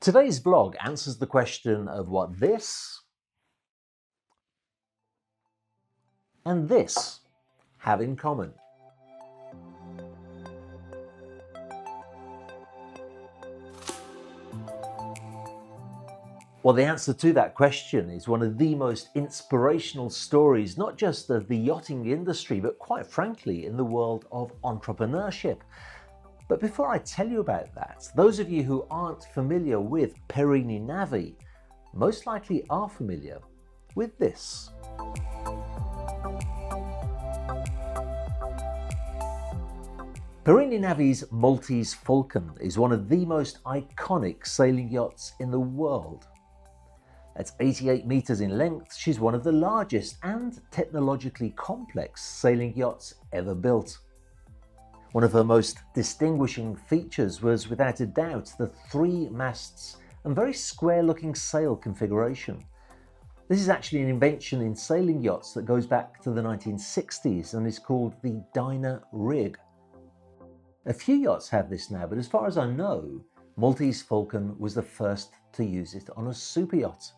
Today's vlog answers the question of what this and this have in common. Well, the answer to that question is one of the most inspirational stories, not just of the yachting industry, but quite frankly, in the world of entrepreneurship. But before I tell you about that, those of you who aren't familiar with Perini Navi most likely are familiar with this. Perini Navi's Maltese Falcon is one of the most iconic sailing yachts in the world. At 88 meters in length, she's one of the largest and technologically complex sailing yachts ever built. One of her most distinguishing features was without a doubt the 3 masts and very square-looking sail configuration. This is actually an invention in sailing yachts that goes back to the 1960s and is called the Dyna rig. A few yachts have this now, but as far as I know, Maltese Falcon was the first to use it on a superyacht.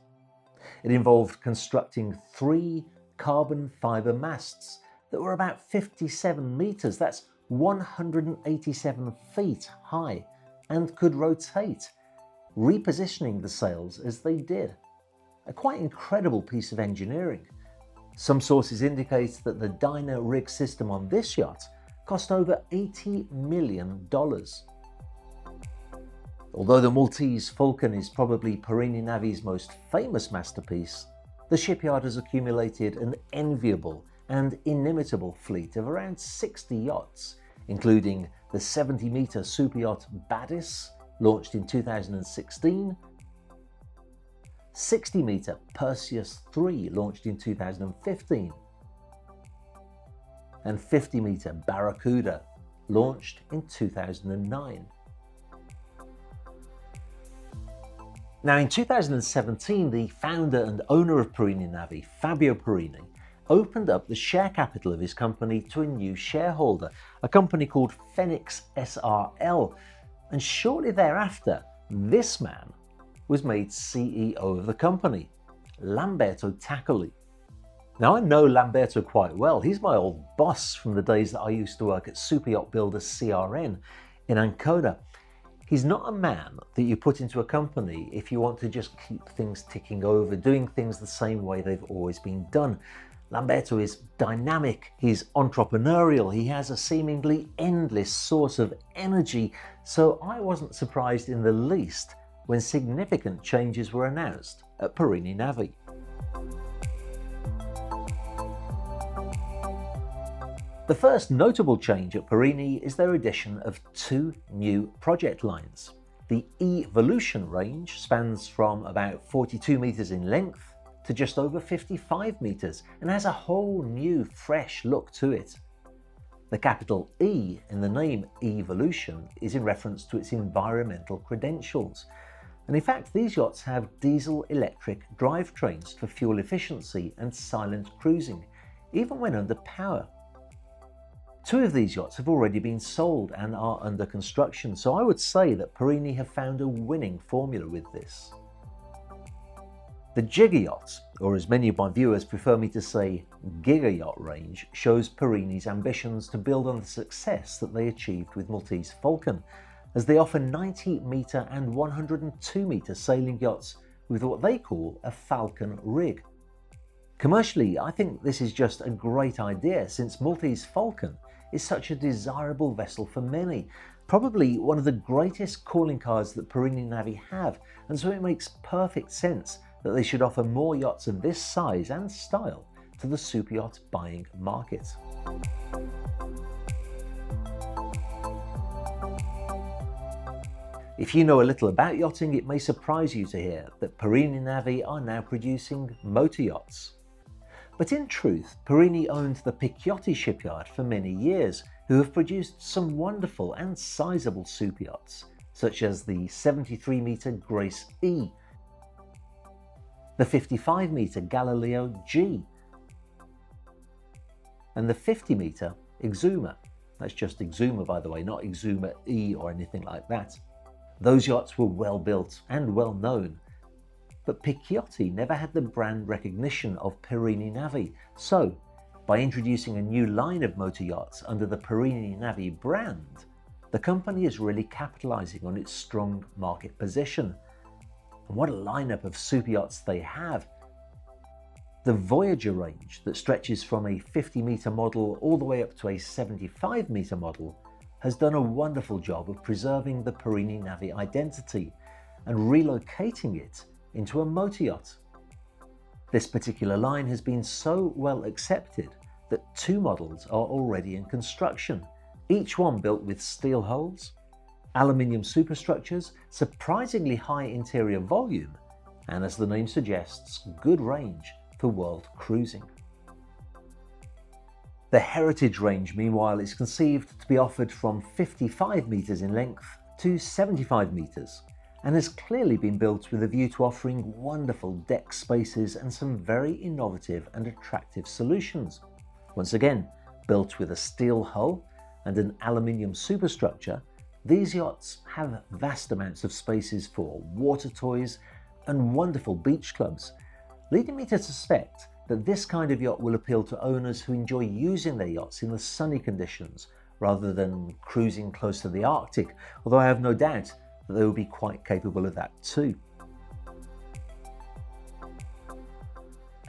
It involved constructing 3 carbon fibre masts that were about 57 metres, that's 187 feet high, and could rotate, repositioning the sails as they did. A quite incredible piece of engineering. Some sources indicate that the Dyna rig system on this yacht cost over $80 million. Although the Maltese Falcon is probably Perini Navi's most famous masterpiece, the shipyard has accumulated an enviable and inimitable fleet of around 60 yachts, including the 70-metre superyacht Baddis, launched in 2016, 60-metre Perseus 3, launched in 2015, and 50-metre Baracuda, launched in 2009. Now, in 2017, the founder and owner of Perini Navi, Fabio Perini, opened up the share capital of his company to a new shareholder, a company called Phoenix SRL, and shortly thereafter, this man was made CEO of the company, Lamberto Taccoli. Now, I know Lamberto quite well. He's my old boss from the days that I used to work at superyacht builder CRN in Ancona. He's not a man that you put into a company if you want to just keep things ticking over, doing things the same way they've always been done. Lamberto is dynamic, he's entrepreneurial, he has a seemingly endless source of energy, so I wasn't surprised in the least when significant changes were announced at Perini Navi. The first notable change at Perini is their addition of 2 new project lines. The Evolution range spans from about 42 meters in length to just over 55 meters and has a whole new, fresh look to it. The capital E in the name Evolution is in reference to its environmental credentials. And in fact, these yachts have diesel-electric drivetrains for fuel efficiency and silent cruising, even when under power. 2 of these yachts have already been sold and are under construction, so I would say that Perini have found a winning formula with this. The Giga Yacht, or as many of my viewers prefer me to say, Giga Yacht range, shows Perini's ambitions to build on the success that they achieved with Maltese Falcon, as they offer 90-metre and 102-metre sailing yachts with what they call a Falcon rig. Commercially, I think this is just a great idea, since Maltese Falcon is such a desirable vessel for many, probably one of the greatest calling cards that Perini Navi have, and so it makes perfect sense that they should offer more yachts of this size and style to the superyacht buying market. If you know a little about yachting, it may surprise you to hear that Perini Navi are now producing motor yachts. But in truth, Perini owned the Picchiotti shipyard for many years, who have produced some wonderful and sizable superyachts, such as the 73-metre Grace E, the 55-metre Galileo G, and the 50-metre Exuma. That's just Exuma, by the way, not Exuma E or anything like that. Those yachts were well built and well known, but Picciotti never had the brand recognition of Perini Navi, so by introducing a new line of motor yachts under the Perini Navi brand, the company is really capitalizing on its strong market position. And what a lineup of super yachts they have! The Voyager range, that stretches from a 50-meter model all the way up to a 75-meter model, has done a wonderful job of preserving the Perini Navi identity and relocating it into a motor yacht. This particular line has been so well accepted that 2 models are already in construction, each one built with steel hulls, aluminium superstructures, surprisingly high interior volume, and as the name suggests, good range for world cruising. The Heritage range, meanwhile, is conceived to be offered from 55 metres in length to 75 metres, and has clearly been built with a view to offering wonderful deck spaces and some very innovative and attractive solutions. Once again, built with a steel hull and an aluminium superstructure, these yachts have vast amounts of spaces for water toys and wonderful beach clubs, leading me to suspect that this kind of yacht will appeal to owners who enjoy using their yachts in the sunny conditions rather than cruising close to the Arctic, although I have no doubt that they will be quite capable of that too.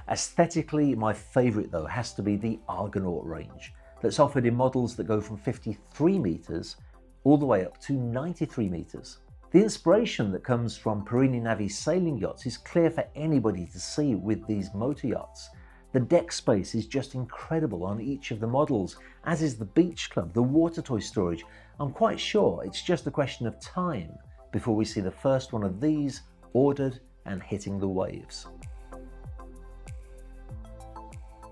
Aesthetically, my favourite though has to be the Argonaut range, that's offered in models that go from 53 metres all the way up to 93 metres. The inspiration that comes from Perini Navi sailing yachts is clear for anybody to see with these motor yachts. The deck space is just incredible on each of the models, as is the beach club, the water toy storage. I'm quite sure it's just a question of time before we see the first one of these ordered and hitting the waves.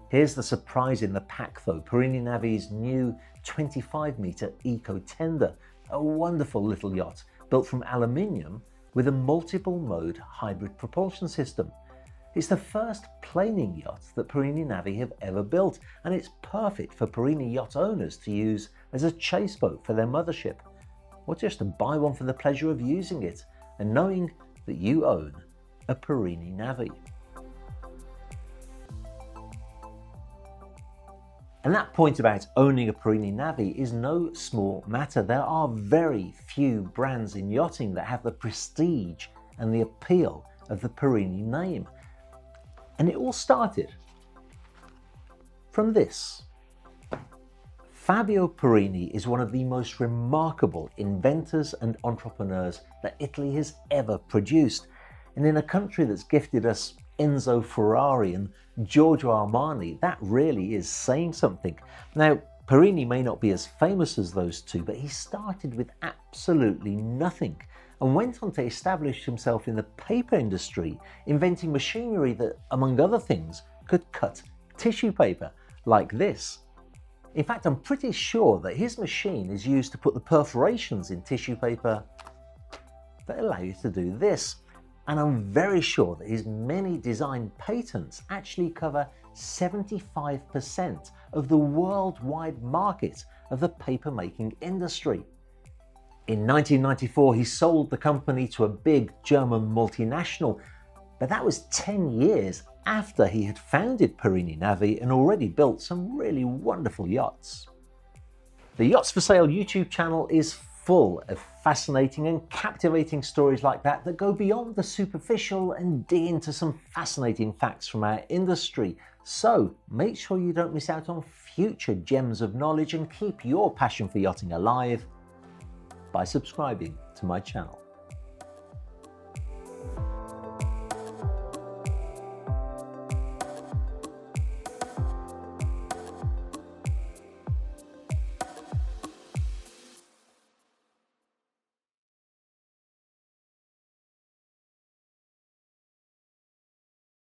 Here's the surprise in the pack though, Perini Navi's new 25-metre Eco Tender, a wonderful little yacht built from aluminium with a multiple mode hybrid propulsion system. It's the first planing yacht that Perini Navi have ever built, and it's perfect for Perini yacht owners to use as a chase boat for their mothership, or just to buy one for the pleasure of using it and knowing that you own a Perini Navi. And that point about owning a Perini Navi is no small matter. There are very few brands in yachting that have the prestige and the appeal of the Perini name. And it all started from this. Fabio Perini is one of the most remarkable inventors and entrepreneurs that Italy has ever produced. And in a country that's gifted us Enzo Ferrari and Giorgio Armani, that really is saying something. Now, Perini may not be as famous as those two, but he started with absolutely nothing and went on to establish himself in the paper industry, inventing machinery that, among other things, could cut tissue paper like this. In fact, I'm pretty sure that his machine is used to put the perforations in tissue paper that allow you to do this. And I'm very sure that his many design patents actually cover 75% of the worldwide market of the paper-making industry. In 1994, he sold the company to a big German multinational, but that was 10 years after he had founded Perini Navi and already built some really wonderful yachts. The Yachts for Sale YouTube channel is full of fascinating and captivating stories like that go beyond the superficial and dig into some fascinating facts from our industry. So make sure you don't miss out on future gems of knowledge and keep your passion for yachting alive by subscribing to my channel.